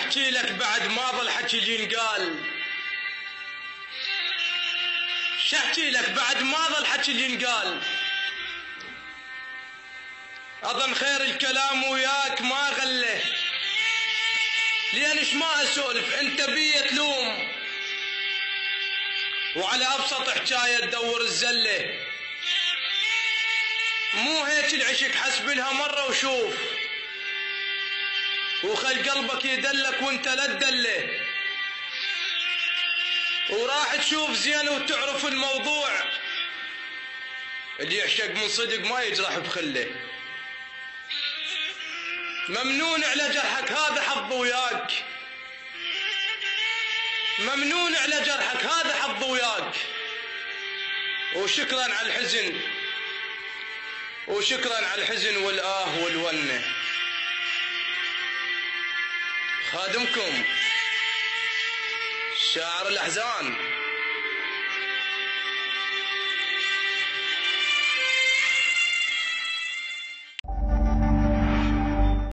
احكي لك بعد ما ظل حكي اللي ينقال، شحكي لك بعد ما ظل حكي اللي ينقال. اظن خير الكلام وياك ما غله، لينش ما اسولف انت بيه تلوم، وعلى ابسط حكايه تدور الزله. مو هيك العشق حسب لها مره وشوف، وخل قلبك يدلك وانت لا تدله، وراح تشوف زين وتعرف الموضوع. اللي يعشق من صدق ما يجرح بخله، ممنون على جرحك هذا حظ وياك، ممنون على جرحك هذا حظ وياك. وشكرا على الحزن، وشكرا على الحزن والآه والونة. خادمكم شاعر الأحزان.